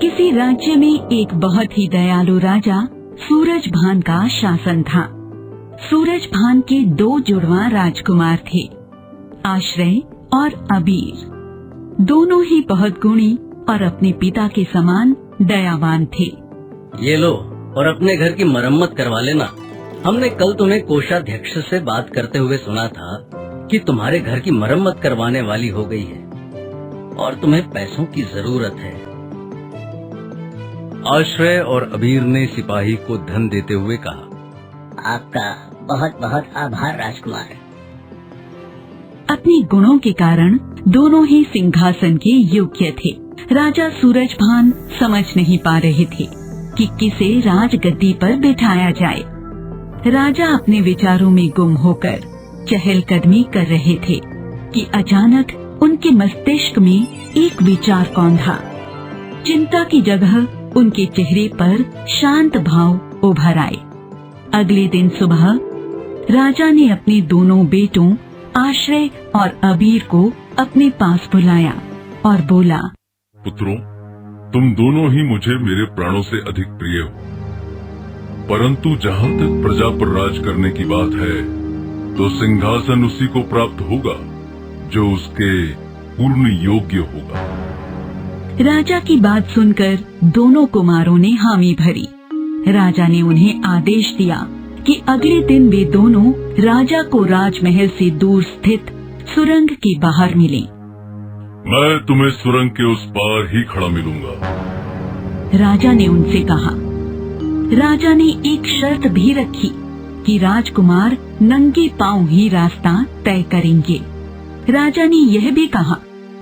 किसी राज्य में एक बहुत ही दयालु राजा सूरजभान का शासन था। सूरजभान के 2 जुड़वा राजकुमार थे, आश्रय और अबीर। दोनों ही बहुत गुणी और अपने पिता के समान दयावान थे। ये लो और अपने घर की मरम्मत करवा लेना। हमने कल तुम्हें कोषाध्यक्ष से बात करते हुए सुना था कि तुम्हारे घर की मरम्मत करवाने वाली हो गई है और तुम्हें पैसों की जरूरत है। आश्रय और अबीर ने सिपाही को धन देते हुए कहा, आपका बहुत बहुत आभार राजकुमार। अपने गुणों के कारण दोनों ही सिंहासन के योग्य थे। राजा सूरजभान समझ नहीं पा रहे थे कि किसे राजगद्दी पर बिठाया जाए। राजा अपने विचारों में गुम होकर चहलकदमी कर रहे थे कि अचानक उनके मस्तिष्क में एक विचार कौंधा। चिंता की जगह उनके चेहरे पर शांत भाव उभर आए। अगले दिन सुबह राजा ने अपने दोनों बेटों आश्रय और अबीर को अपने पास बुलाया और बोला, पुत्रों, तुम दोनों ही मुझे मेरे प्राणों से अधिक प्रिय हो, परंतु जहाँ तक प्रजा पर राज करने की बात है तो सिंहासन उसी को प्राप्त होगा जो उसके पूर्ण योग्य होगा। राजा की बात सुनकर दोनों कुमारों ने हामी भरी। राजा ने उन्हें आदेश दिया कि अगले दिन वे दोनों राजा को राजमहल से दूर स्थित सुरंग के बाहर मिलें। मैं तुम्हें सुरंग के उस पार ही खड़ा मिलूंगा, राजा ने उनसे कहा। राजा ने एक शर्त भी रखी कि राजकुमार नंगे पांव ही रास्ता तय करेंगे। राजा ने यह भी कहा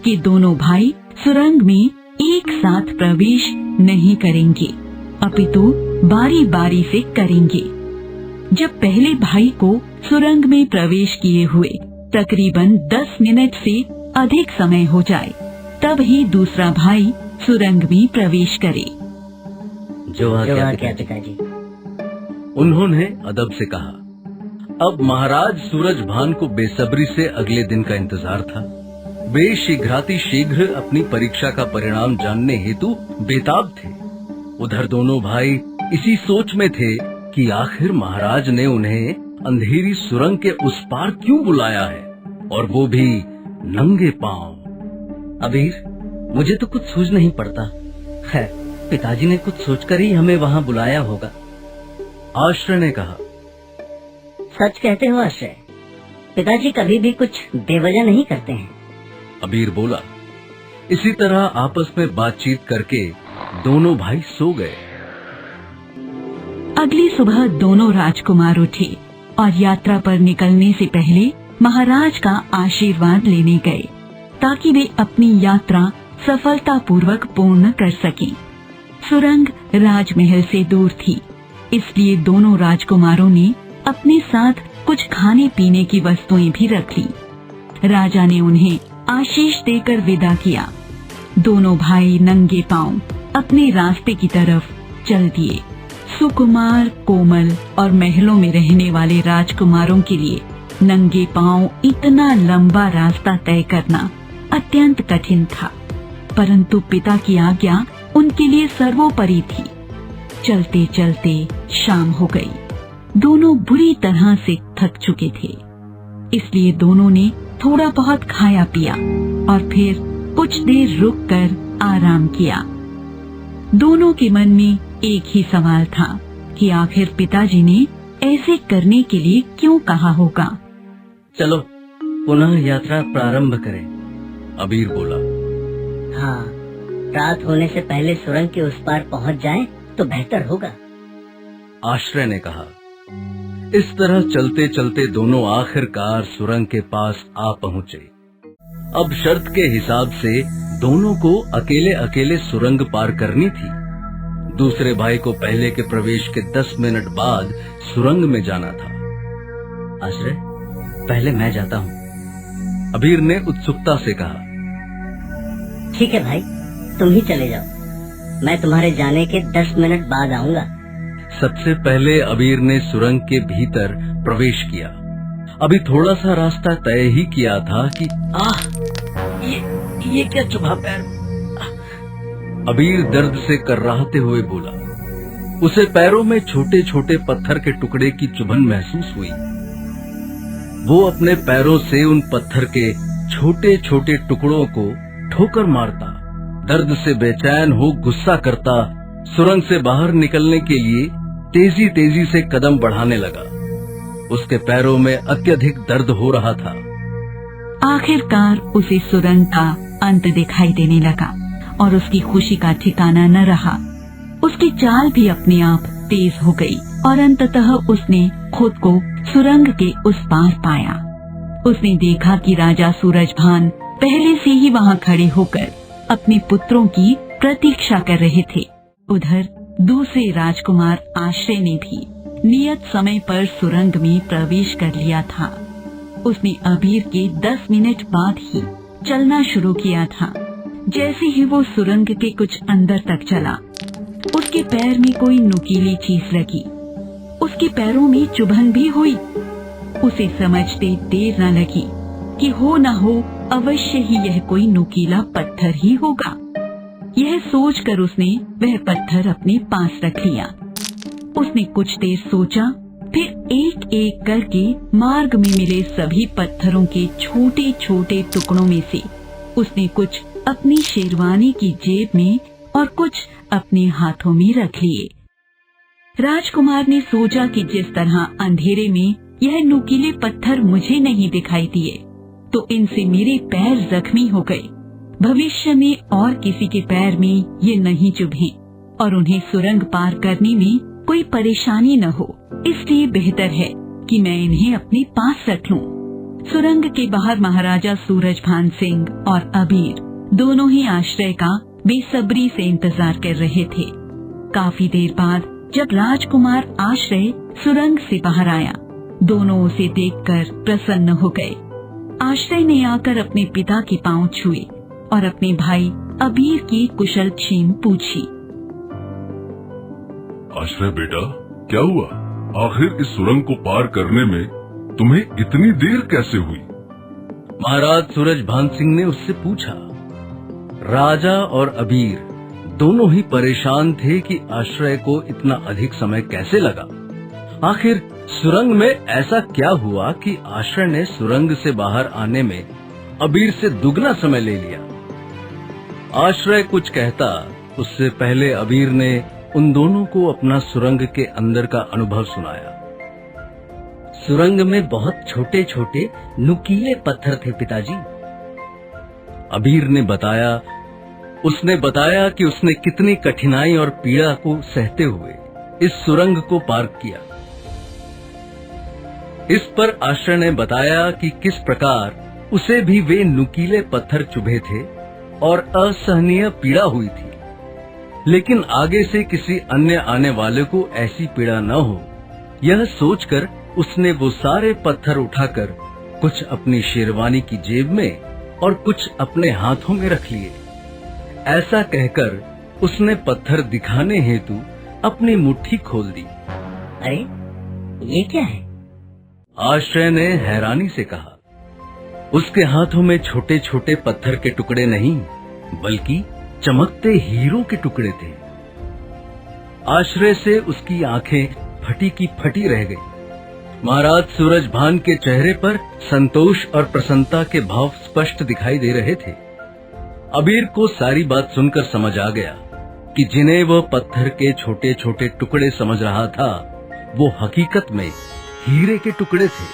कि दोनों भाई सुरंग में एक साथ प्रवेश नहीं करेंगे, अपितु बारी बारी से करेंगे। जब पहले भाई को सुरंग में प्रवेश किए हुए तकरीबन 10 मिनट से अधिक समय हो जाए, तब ही दूसरा भाई सुरंग में प्रवेश करे। जो आज्ञा पिताजी। उन्होंने अदब से कहा। अब महाराज सूरजभान को बेसब्री से अगले दिन का इंतजार था। वे शीघ्र अपनी परीक्षा का परिणाम जानने हेतु बेताब थे। उधर दोनों भाई इसी सोच में थे कि आखिर महाराज ने उन्हें अंधेरी सुरंग के उस पार क्यों बुलाया है, और वो भी नंगे पांव। अबीर, मुझे तो कुछ सूझ नहीं पड़ता। खैर, पिताजी ने कुछ सोचकर ही हमें वहाँ बुलाया होगा। आश्रय ने कहा। सच कहते हो आश्रय, पिताजी कभी भी कुछ बेवजह नहीं करते हैं। अबीर बोला। इसी तरह आपस में बातचीत करके दोनों भाई सो गए। अगली सुबह दोनों राजकुमार उठे और यात्रा पर निकलने से पहले महाराज का आशीर्वाद लेने गए, ताकि वे अपनी यात्रा सफलतापूर्वक पूर्ण कर सकें। सुरंग राजमहल से दूर थी, इसलिए दोनों राजकुमारों ने अपने साथ कुछ खाने पीने की वस्तुएं भी रख ली। राजा ने उन्हें आशीष देकर विदा किया। दोनों भाई नंगे पांव अपने रास्ते की तरफ चल दिए। सुकुमार, कोमल और महलों में रहने वाले राजकुमारों के लिए नंगे पांव इतना लंबा रास्ता तय करना अत्यंत कठिन था, परंतु पिता की आज्ञा उनके लिए सर्वोपरि थी। चलते चलते शाम हो गई। दोनों बुरी तरह से थक चुके थे, इसलिए दोनों ने थोड़ा बहुत खाया पिया और फिर कुछ देर रुककर आराम किया। दोनों के मन में एक ही सवाल था कि आखिर पिताजी ने ऐसे करने के लिए क्यों कहा होगा। चलो पुनः यात्रा प्रारंभ करें, अबीर बोला। हाँ, रात होने से पहले सुरंग के उस पार पहुंच जाएं तो बेहतर होगा, आश्रय ने कहा। इस तरह चलते चलते दोनों आखिरकार सुरंग के पास आ पहुँचे। अब शर्त के हिसाब से दोनों को अकेले अकेले सुरंग पार करनी थी। दूसरे भाई को पहले के प्रवेश के 10 मिनट बाद सुरंग में जाना था। आश्रय, पहले मैं जाता हूँ, अबीर ने उत्सुकता से कहा। ठीक है भाई, तुम ही चले जाओ, मैं तुम्हारे जाने के 10 मिनट बाद आऊंगा। सबसे पहले अबीर ने सुरंग के भीतर प्रवेश किया। अभी थोड़ा सा रास्ता तय ही किया था कि ये क्या चुभा पैर। अबीर दर्द से कर्राहते हुए बोला। उसे पैरों में छोटे छोटे पत्थर के टुकड़े की चुभन महसूस हुई। वो अपने पैरों से उन पत्थर के छोटे छोटे टुकड़ों को ठोकर मारता, दर्द से बेचैन हो गुस्सा करता, सुरंग से बाहर निकलने के लिए तेजी तेजी से कदम बढ़ाने लगा। उसके पैरों में अत्यधिक दर्द हो रहा था। आखिरकार उसे सुरंग का अंत दिखाई देने लगा और उसकी खुशी का ठिकाना न रहा। उसकी चाल भी अपने आप तेज हो गई और अंततः उसने खुद को सुरंग के उस पार पाया। उसने देखा कि राजा सूरजभान पहले से ही वहाँ खड़े होकर अपने पुत्रों की प्रतीक्षा कर रहे थे। उधर दूसरे राजकुमार आश्रय ने भी नियत समय पर सुरंग में प्रवेश कर लिया था। उसने अबीर के 10 मिनट बाद ही चलना शुरू किया था। जैसे ही वो सुरंग के कुछ अंदर तक चला, उसके पैर में कोई नुकीली चीज लगी। उसके पैरों में चुभन भी हुई। उसे समझते देर न लगी कि हो न हो अवश्य ही यह कोई नुकीला पत्थर ही होगा। यह सोचकर उसने वह पत्थर अपने पास रख लिया। उसने कुछ देर सोचा, फिर एक एक करके मार्ग में मिले सभी पत्थरों के छोटे छोटे टुकड़ों में से उसने कुछ अपनी शेरवानी की जेब में और कुछ अपने हाथों में रख लिए। राजकुमार ने सोचा कि जिस तरह अंधेरे में यह नुकीले पत्थर मुझे नहीं दिखाई दिए, तो इनसे मेरे पैर जख्मी हो गए। भविष्य में और किसी के पैर में ये नहीं चुभे और उन्हें सुरंग पार करने में कोई परेशानी न हो, इसलिए बेहतर है कि मैं इन्हें अपने पास रख लूं। सुरंग के बाहर महाराजा सूरजभान सिंह और अबीर दोनों ही आश्रय का बेसब्री से इंतजार कर रहे थे। काफी देर बाद जब राजकुमार आश्रय सुरंग से बाहर आया, दोनों उसे देखकर प्रसन्न हो गए। आश्रय ने आकर अपने पिता के पांव छुए और अपने भाई अबीर की कुशल क्षेम पूछी। आश्रय बेटा, क्या हुआ? आखिर इस सुरंग को पार करने में तुम्हें इतनी देर कैसे हुई? महाराज सूरजभान सिंह ने उससे पूछा। राजा और अबीर दोनों ही परेशान थे कि आश्रय को इतना अधिक समय कैसे लगा। आखिर सुरंग में ऐसा क्या हुआ कि आश्रय ने सुरंग से बाहर आने में अबीर से दुगना समय ले लिया। आश्रय कुछ कहता, उससे पहले अबीर ने उन दोनों को अपना सुरंग के अंदर का अनुभव सुनाया। सुरंग में बहुत छोटे छोटे नुकीले पत्थर थे पिताजी। अबीर ने बताया। उसने बताया कि उसने कितनी कठिनाई और पीड़ा को सहते हुए इस सुरंग को पार किया। इस पर आश्रय ने बताया कि किस प्रकार उसे भी वे नुकीले पत्थर चुभे थे और असहनीय पीड़ा हुई थी, लेकिन आगे से किसी अन्य आने वाले को ऐसी पीड़ा न हो, यह सोचकर उसने वो सारे पत्थर उठाकर कुछ अपनी शेरवानी की जेब में और कुछ अपने हाथों में रख लिए। ऐसा कहकर उसने पत्थर दिखाने हेतु अपनी मुट्ठी खोल दी। अरे ये क्या है? आश्रय ने हैरानी से कहा। उसके हाथों में छोटे छोटे पत्थर के टुकड़े नहीं, बल्कि चमकते हीरों के टुकड़े थे। आश्रय से उसकी आंखें फटी की फटी रह गई। महाराज सूरजभान के चेहरे पर संतोष और प्रसन्नता के भाव स्पष्ट दिखाई दे रहे थे। अबीर को सारी बात सुनकर समझ आ गया कि जिन्हें वह पत्थर के छोटे छोटे टुकड़े समझ रहा था, वो हकीकत में हीरे के टुकड़े थे।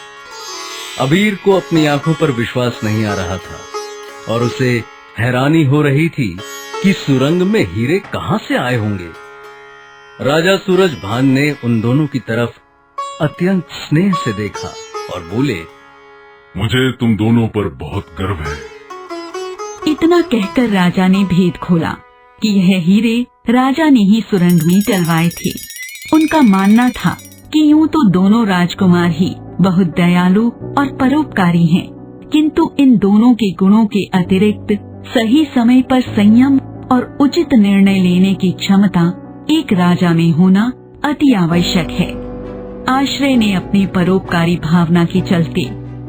अबीर को अपनी आंखों पर विश्वास नहीं आ रहा था और उसे हैरानी हो रही थी कि सुरंग में हीरे कहां से आए होंगे। राजा सूरजभान ने उन दोनों की तरफ अत्यंत स्नेह से देखा और बोले, मुझे तुम दोनों पर बहुत गर्व है। इतना कहकर राजा ने भेद खोला कि यह हीरे राजा ने ही सुरंग में डलवाए थे। उनका मानना था कि यूं तो दोनों राजकुमार ही बहुत दयालु और परोपकारी हैं, किंतु इन दोनों के गुणों के अतिरिक्त सही समय पर संयम और उचित निर्णय लेने की क्षमता एक राजा में होना अति आवश्यक है। आश्रय ने अपनी परोपकारी भावना के चलते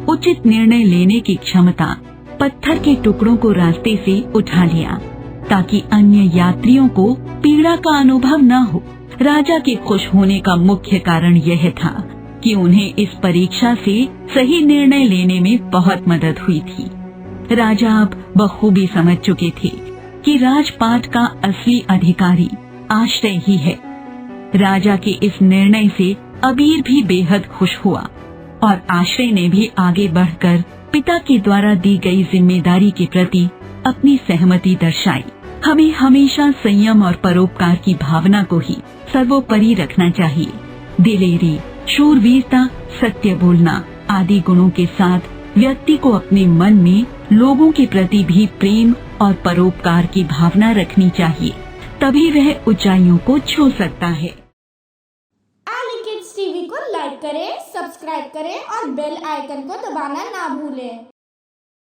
उचित निर्णय लेने की क्षमता पत्थर के टुकड़ों को रास्ते से उठा लिया ताकि अन्य यात्रियों को पीड़ा का अनुभव न हो। राजा के खुश होने का मुख्य कारण यह था कि उन्हें इस परीक्षा से सही निर्णय लेने में बहुत मदद हुई थी। राजा अब बखूबी समझ चुके थे कि राजपाट का असली अधिकारी आश्रय ही है। राजा के इस निर्णय से अबीर भी बेहद खुश हुआ और आश्रय ने भी आगे बढ़कर पिता के द्वारा दी गई जिम्मेदारी के प्रति अपनी सहमति दर्शाई। हमें हमेशा संयम और परोपकार की भावना को ही सर्वोपरि रखना चाहिए। दिलेरी, शूरवीरता, सत्य बोलना आदि गुणों के साथ व्यक्ति को अपने मन में लोगों के प्रति भी प्रेम और परोपकार की भावना रखनी चाहिए, तभी वह ऊंचाइयों को छू सकता है। एली किड्स टीवी को लाइक करें, सब्सक्राइब करें और बेल आइकन को दबाना ना भूलें।